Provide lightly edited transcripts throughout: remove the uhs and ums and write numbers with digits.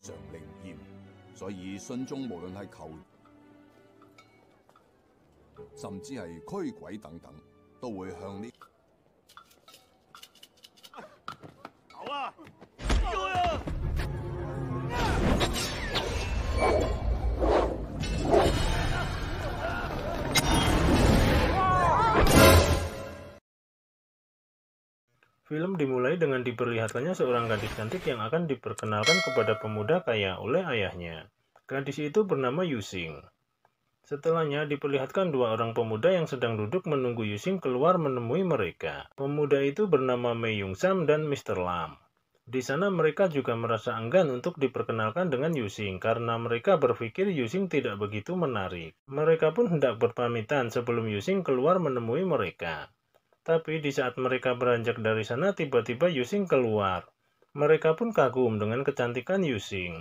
常靈驗，所以信眾無論係求甚至係驅鬼等等，都會向呢。好啊！追啊！Film dimulai dengan diperlihatkannya seorang gadis cantik yang akan diperkenalkan kepada pemuda kaya oleh ayahnya. Gadis itu bernama Yusing. Setelahnya diperlihatkan dua orang pemuda yang sedang duduk menunggu Yusing keluar menemui mereka. Pemuda itu bernama Mei Yungsam dan Mr. Lam. Di sana mereka juga merasa enggan untuk diperkenalkan dengan Yusing karena mereka berpikir Yusing tidak begitu menarik. Mereka pun hendak berpamitan sebelum Yusing keluar menemui mereka. Tapi di saat mereka beranjak dari sana, tiba-tiba Yusing keluar. Mereka pun kagum dengan kecantikan Yusing.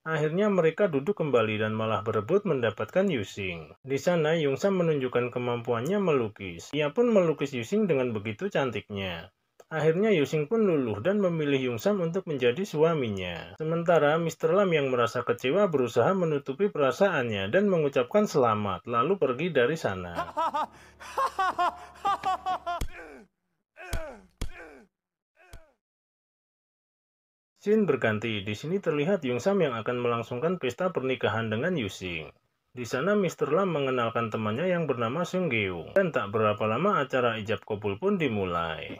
Akhirnya mereka duduk kembali dan malah berebut mendapatkan Yusing. Di sana Yungsam menunjukkan kemampuannya melukis. Ia pun melukis Yusing dengan begitu cantiknya. Akhirnya Yusing pun luluh dan memilih Yungsam untuk menjadi suaminya. Sementara Mr. Lam yang merasa kecewa berusaha menutupi perasaannya dan mengucapkan selamat, lalu pergi dari sana. Scene berganti. Di sini terlihat Yungsam yang akan melangsungkan pesta pernikahan dengan Yusing. Di sana Mr. Lam mengenalkan temannya yang bernama Sung Geung. Dan tak berapa lama acara ijab kabul pun dimulai.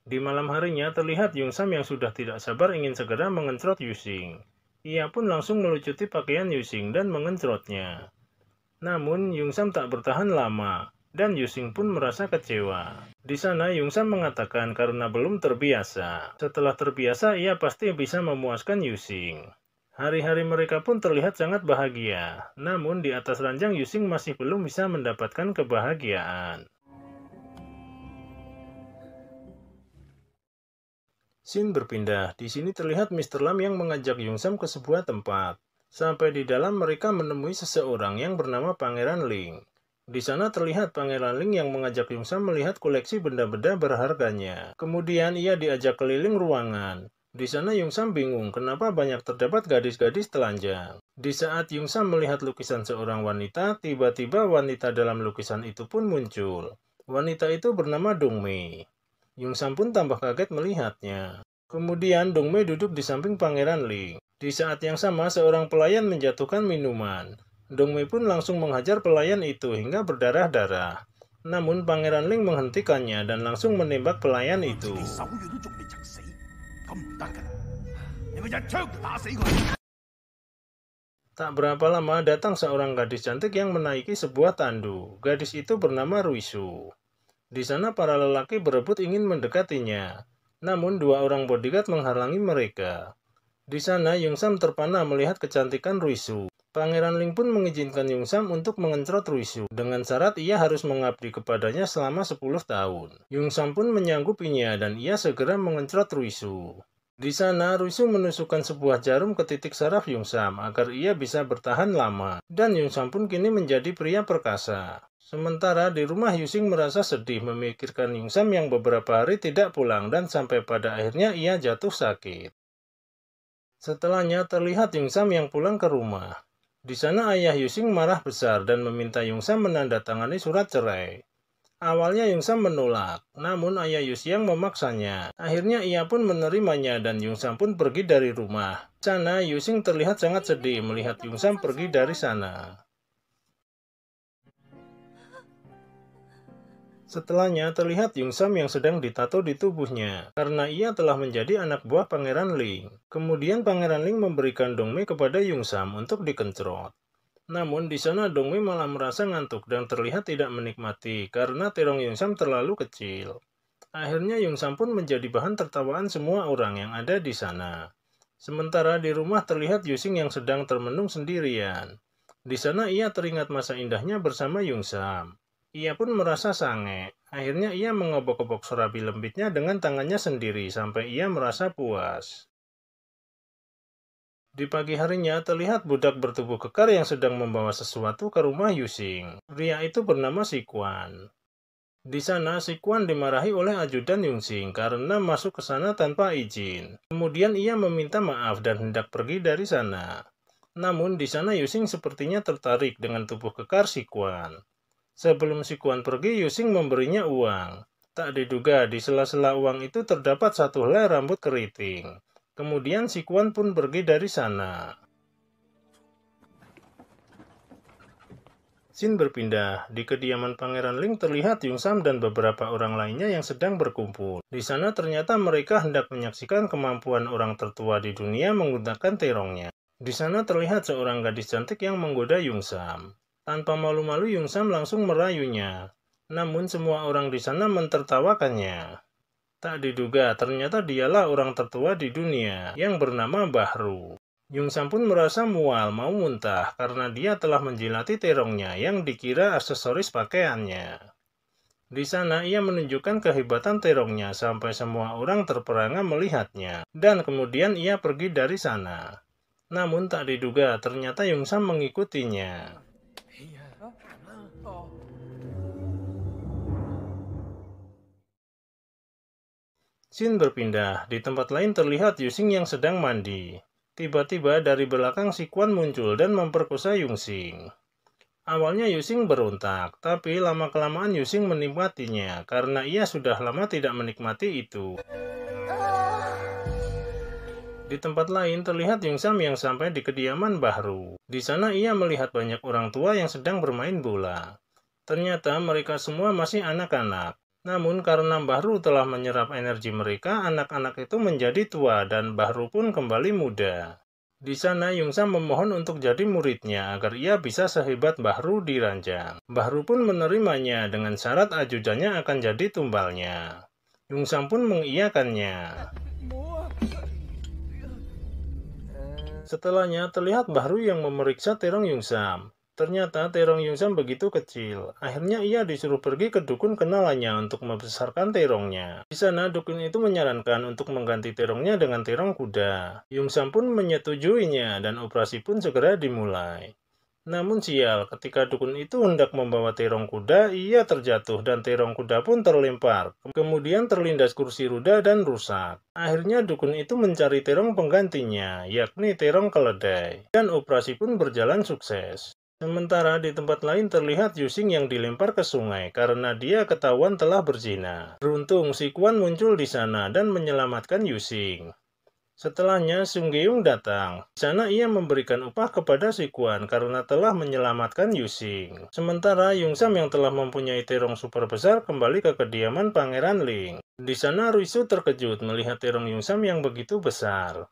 Di malam harinya terlihat Yungsam yang sudah tidak sabar ingin segera mengencrot Yusing. Ia pun langsung melucuti pakaian Yusing dan mengencrotnya. Namun Yungsam tak bertahan lama, dan Yusing pun merasa kecewa. Di sana Yungsam mengatakan karena belum terbiasa. Setelah terbiasa ia pasti bisa memuaskan Yusing. Hari-hari mereka pun terlihat sangat bahagia. Namun di atas ranjang Yusing masih belum bisa mendapatkan kebahagiaan. Scene berpindah. Di sini terlihat Mr. Lam yang mengajak Yungsam ke sebuah tempat. Sampai di dalam mereka menemui seseorang yang bernama Pangeran Ling. Di sana terlihat Pangeran Ling yang mengajak Yungsam melihat koleksi benda-benda berharganya. Kemudian ia diajak keliling ruangan. Di sana Yungsam bingung kenapa banyak terdapat gadis-gadis telanjang. Di saat Yungsam melihat lukisan seorang wanita, tiba-tiba wanita dalam lukisan itu pun muncul. Wanita itu bernama Dongmei. Yungsam pun tambah kaget melihatnya. Kemudian Dongmei duduk di samping Pangeran Ling. Di saat yang sama seorang pelayan menjatuhkan minuman. Dongmei pun langsung menghajar pelayan itu hingga berdarah-darah. Namun Pangeran Ling menghentikannya dan langsung menembak pelayan itu. Tak berapa lama datang seorang gadis cantik yang menaiki sebuah tandu. Gadis itu bernama Ruisu. Di sana para lelaki berebut ingin mendekatinya. Namun dua orang bodyguard menghalangi mereka. Di sana Yungsam terpana melihat kecantikan Ruisu. Pangeran Ling pun mengizinkan Yungsam untuk mengencrot Ruisu. Dengan syarat ia harus mengabdi kepadanya selama 10 tahun. Yungsam pun menyanggupinya dan ia segera mengencrot Ruisu. Di sana Ruisu menusukkan sebuah jarum ke titik saraf Yungsam agar ia bisa bertahan lama. Dan Yungsam pun kini menjadi pria perkasa. Sementara di rumah Yusing merasa sedih memikirkan Yungsam yang beberapa hari tidak pulang dan sampai pada akhirnya ia jatuh sakit. Setelahnya terlihat Yungsam yang pulang ke rumah. Di sana ayah Yusing marah besar dan meminta Yungsam menandatangani surat cerai. Awalnya Yungsam menolak, namun ayah Yusiang memaksanya. Akhirnya ia pun menerimanya dan Yungsam pun pergi dari rumah. Di sana Yusing terlihat sangat sedih melihat Yungsam pergi dari sana. Setelahnya terlihat Yungsam yang sedang ditato di tubuhnya, karena ia telah menjadi anak buah Pangeran Ling. Kemudian Pangeran Ling memberikan Dongmei kepada Yungsam untuk dikencrot. Namun di sana Dongmei malah merasa ngantuk dan terlihat tidak menikmati, karena terong Yungsam terlalu kecil. Akhirnya Yungsam pun menjadi bahan tertawaan semua orang yang ada di sana. Sementara di rumah terlihat Yusing yang sedang termenung sendirian. Di sana ia teringat masa indahnya bersama Yungsam. Ia pun merasa sange. Akhirnya ia mengobok-obok serabi lembitnya dengan tangannya sendiri sampai ia merasa puas. Di pagi harinya terlihat budak bertubuh kekar yang sedang membawa sesuatu ke rumah Yusing. Pria itu bernama Sikuan. Di sana, Si Quan dimarahi oleh ajudan Yunxing karena masuk ke sana tanpa izin. Kemudian ia meminta maaf dan hendak pergi dari sana. Namun di sana Yunxing sepertinya tertarik dengan tubuh kekar Si Quan. Sebelum Si Quan pergi, Yunxing memberinya uang. Tak diduga di sela-sela uang itu terdapat satu helai rambut keriting. Kemudian Si Quan pun pergi dari sana. Scene berpindah. Di kediaman Pangeran Ling terlihat Yungsam dan beberapa orang lainnya yang sedang berkumpul. Di sana ternyata mereka hendak menyaksikan kemampuan orang tertua di dunia menggunakan terongnya. Di sana terlihat seorang gadis cantik yang menggoda Yungsam. Tanpa malu-malu Yungsam langsung merayunya. Namun semua orang di sana mentertawakannya. Tak diduga ternyata dialah orang tertua di dunia yang bernama Bahru. Yungsam pun merasa mual mau muntah karena dia telah menjilati terongnya yang dikira aksesoris pakaiannya. Di sana ia menunjukkan kehebatan terongnya sampai semua orang terperangah melihatnya, dan kemudian ia pergi dari sana. Namun tak diduga ternyata Yungsam mengikutinya. Scene berpindah. Di tempat lain terlihat Yunxing yang sedang mandi. Tiba-tiba dari belakang Si Quan muncul dan memperkosa Yunxing. Awalnya Yunxing berontak, tapi lama-kelamaan Yunxing menikmatinya karena ia sudah lama tidak menikmati itu. Di tempat lain terlihat Yungsam yang sampai di kediaman Bahru. Di sana ia melihat banyak orang tua yang sedang bermain bola. Ternyata mereka semua masih anak-anak. Namun karena Bahru telah menyerap energi mereka, anak-anak itu menjadi tua dan Bahru pun kembali muda. Di sana Yungsam memohon untuk jadi muridnya agar ia bisa sehebat Bahru di ranjang. Bahru pun menerimanya dengan syarat ajudannya akan jadi tumbalnya. Yungsam pun mengiyakannya. Setelahnya terlihat Bahru yang memeriksa terong Yungsam. Ternyata terong Yungsam begitu kecil. Akhirnya ia disuruh pergi ke dukun kenalannya untuk membesarkan terongnya. Di sana dukun itu menyarankan untuk mengganti terongnya dengan terong kuda. Yungsam pun menyetujuinya dan operasi pun segera dimulai. Namun sial, ketika dukun itu hendak membawa terong kuda, ia terjatuh dan terong kuda pun terlempar. Kemudian terlindas kursi roda dan rusak. Akhirnya dukun itu mencari terong penggantinya, yakni terong keledai. Dan operasi pun berjalan sukses. Sementara di tempat lain terlihat Yunxing yang dilempar ke sungai karena dia ketahuan telah berzina. Beruntung Si Quan muncul di sana dan menyelamatkan Yunxing. Setelahnya Sung Geung datang. Di sana ia memberikan upah kepada Si Quan karena telah menyelamatkan Yunxing. Sementara Yungsam yang telah mempunyai terong super besar kembali ke kediaman Pangeran Ling. Di sana Ruisu terkejut melihat terong Yungsam yang begitu besar.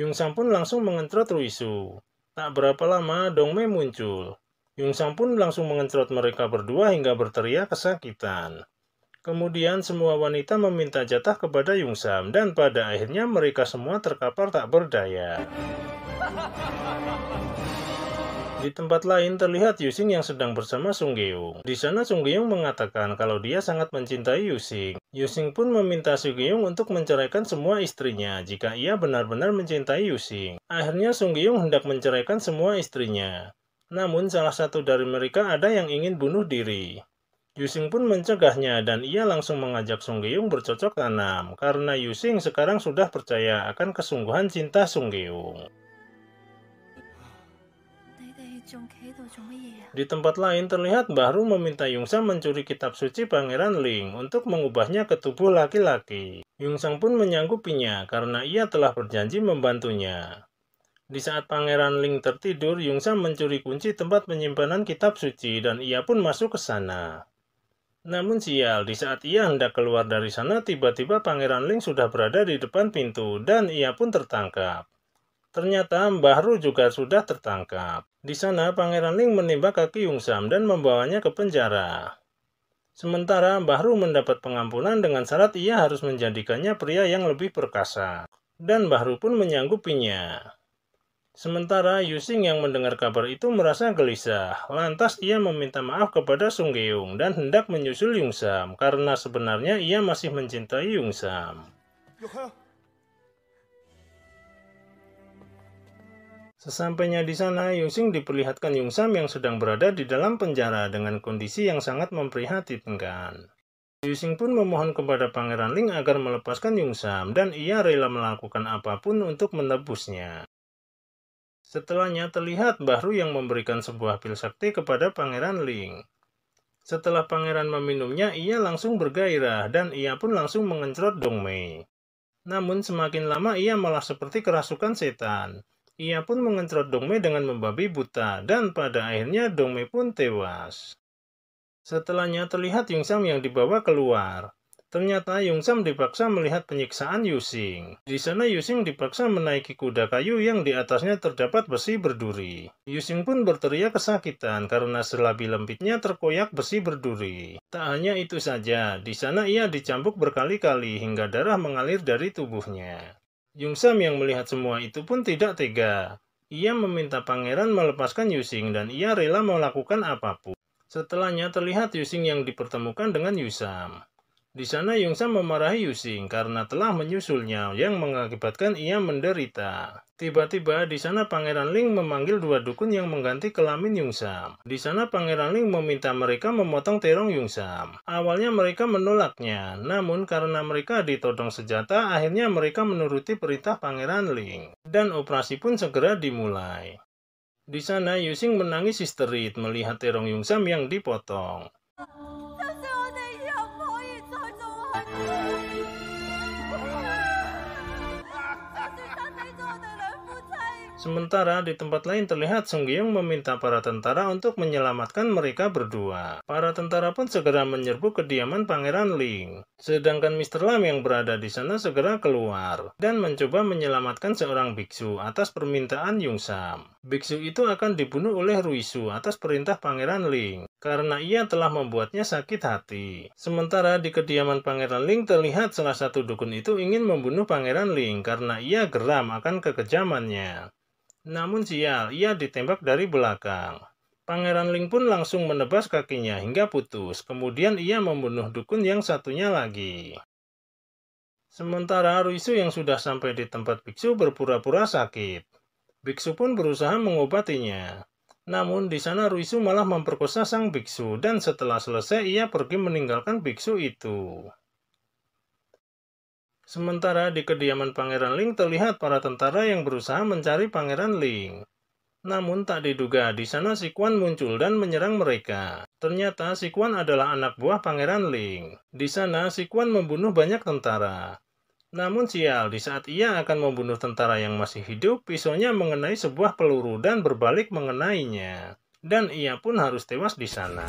Yungsam pun langsung mengentrot Ruisu. Tak berapa lama Dongmei muncul. Yungsam pun langsung mengentrot mereka berdua hingga berteriak kesakitan. Kemudian semua wanita meminta jatah kepada Yungsam dan pada akhirnya mereka semua terkapar tak berdaya. Di tempat lain terlihat Yunxing yang sedang bersama Sung Geung. Di sana Sung Geung mengatakan kalau dia sangat mencintai Yunxing. Yunxing pun meminta Sung Geung untuk menceraikan semua istrinya jika ia benar-benar mencintai Yunxing. Akhirnya Sung Geung hendak menceraikan semua istrinya. Namun salah satu dari mereka ada yang ingin bunuh diri. Yunxing pun mencegahnya dan ia langsung mengajak Sung Geung bercocok tanam karena Yunxing sekarang sudah percaya akan kesungguhan cinta Sung Geung. Di tempat lain terlihat Bahru meminta Yungsam mencuri kitab suci Pangeran Ling untuk mengubahnya ke tubuh laki-laki. Yungsam pun menyanggupinya karena ia telah berjanji membantunya. Di saat Pangeran Ling tertidur, Yungsam mencuri kunci tempat penyimpanan kitab suci dan ia pun masuk ke sana. Namun sial, di saat ia hendak keluar dari sana, tiba-tiba Pangeran Ling sudah berada di depan pintu dan ia pun tertangkap. Ternyata Bahru juga sudah tertangkap. Di sana Pangeran Ling menembak kaki Yungsam dan membawanya ke penjara. Sementara Bahru mendapat pengampunan dengan syarat ia harus menjadikannya pria yang lebih perkasa. Dan Bahru pun menyanggupinya. Sementara Yunxing yang mendengar kabar itu merasa gelisah. Lantas ia meminta maaf kepada Sung Geung dan hendak menyusul Yungsam karena sebenarnya ia masih mencintai Yungsam. Sesampainya di sana, Yunxing diperlihatkan Yungsam yang sedang berada di dalam penjara dengan kondisi yang sangat memprihatinkan. Yusing pun memohon kepada Pangeran Ling agar melepaskan Yungsam dan ia rela melakukan apapun untuk menebusnya. Setelahnya terlihat Bahru yang memberikan sebuah pil sakti kepada Pangeran Ling. Setelah pangeran meminumnya, ia langsung bergairah dan ia pun langsung mengencrot Dongmei. Namun semakin lama ia malah seperti kerasukan setan. Ia pun mengencrot Dongmei dengan membabi buta dan pada akhirnya Dongmei pun tewas. Setelahnya terlihat Yungsam yang dibawa keluar. Ternyata Yungsam dipaksa melihat penyiksaan Yusing. Di sana Yusing dipaksa menaiki kuda kayu yang di atasnya terdapat besi berduri. Yusing pun berteriak kesakitan karena selabi lembitnya terkoyak besi berduri. Tak hanya itu saja, di sana ia dicambuk berkali-kali hingga darah mengalir dari tubuhnya. Yungsam yang melihat semua itu pun tidak tega. Ia meminta pangeran melepaskan Yusing dan ia rela melakukan apapun. Setelahnya terlihat Yusing yang dipertemukan dengan Yusam. Di sana Yungsam memarahi Yusing karena telah menyusulnya yang mengakibatkan ia menderita. Tiba-tiba di sana Pangeran Ling memanggil dua dukun yang mengganti kelamin Yungsam. Di sana Pangeran Ling meminta mereka memotong terong Yungsam. Awalnya mereka menolaknya, namun karena mereka ditodong senjata, akhirnya mereka menuruti perintah Pangeran Ling. Dan operasi pun segera dimulai. Di sana Yusing menangis histeris melihat terong Yungsam yang dipotong. Sementara di tempat lain terlihat Sung Gyeong meminta para tentara untuk menyelamatkan mereka berdua. Para tentara pun segera menyerbu kediaman Pangeran Ling. Sedangkan Mr. Lam yang berada di sana segera keluar dan mencoba menyelamatkan seorang biksu atas permintaan Yungsam. Biksu itu akan dibunuh oleh Ruisu atas perintah Pangeran Ling karena ia telah membuatnya sakit hati. Sementara di kediaman Pangeran Ling terlihat salah satu dukun itu ingin membunuh Pangeran Ling karena ia geram akan kekejamannya. Namun sial, ia ditembak dari belakang. Pangeran Ling pun langsung menebas kakinya hingga putus. Kemudian ia membunuh dukun yang satunya lagi. Sementara Ruisu yang sudah sampai di tempat biksu berpura-pura sakit. Biksu pun berusaha mengobatinya. Namun di sana Ruisu malah memperkosa sang biksu dan setelah selesai ia pergi meninggalkan biksu itu. Sementara di kediaman Pangeran Ling terlihat para tentara yang berusaha mencari Pangeran Ling. Namun tak diduga di sana Si Quan muncul dan menyerang mereka. Ternyata Si Quan adalah anak buah Pangeran Ling. Di sana Si Quan membunuh banyak tentara. Namun sial, di saat ia akan membunuh tentara yang masih hidup, pisaunya mengenai sebuah peluru dan berbalik mengenainya. Dan ia pun harus tewas di sana.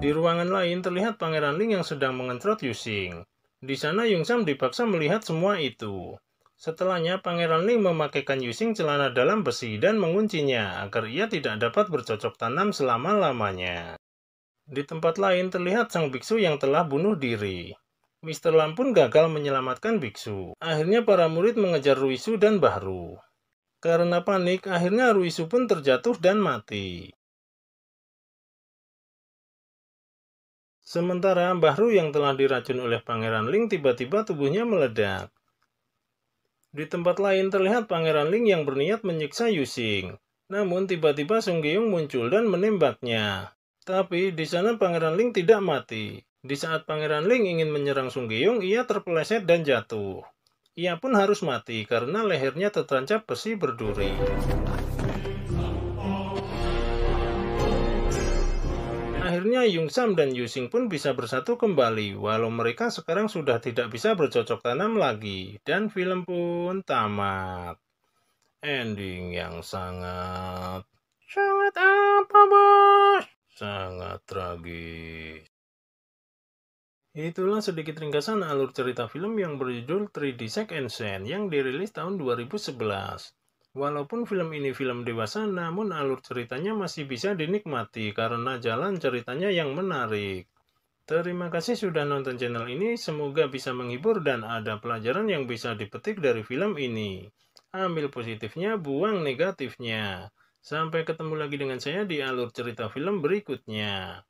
Di ruangan lain terlihat Pangeran Ling yang sedang mengencrot Yusing. Di sana Yungsam dipaksa melihat semua itu. Setelahnya Pangeran Ling memakaikan Yusing celana dalam besi dan menguncinya agar ia tidak dapat bercocok tanam selama-lamanya. Di tempat lain terlihat sang biksu yang telah bunuh diri. Mr. Lam pun gagal menyelamatkan biksu. Akhirnya para murid mengejar Ruisu dan Bahru. Karena panik, akhirnya Ruisu pun terjatuh dan mati. Sementara Bahru yang telah diracun oleh Pangeran Ling tiba-tiba tubuhnya meledak. Di tempat lain terlihat Pangeran Ling yang berniat menyiksa Yusing. Namun tiba-tiba Sung Gyeong muncul dan menembaknya. Tapi di sana Pangeran Ling tidak mati. Di saat Pangeran Ling ingin menyerang Sung Gyeong, ia terpeleset dan jatuh. Ia pun harus mati karena lehernya tertancap besi berduri. Akhirnya Yungsam dan Yusing pun bisa bersatu kembali, walau mereka sekarang sudah tidak bisa bercocok tanam lagi. Dan film pun tamat. Ending yang sangat apa bos? Sangat tragis. Itulah sedikit ringkasan alur cerita film yang berjudul 3D Second Sense yang dirilis tahun 2011. Walaupun film ini film dewasa, namun alur ceritanya masih bisa dinikmati karena jalan ceritanya yang menarik. Terima kasih sudah nonton channel ini, semoga bisa menghibur dan ada pelajaran yang bisa dipetik dari film ini. Ambil positifnya, buang negatifnya. Sampai ketemu lagi dengan saya di alur cerita film berikutnya.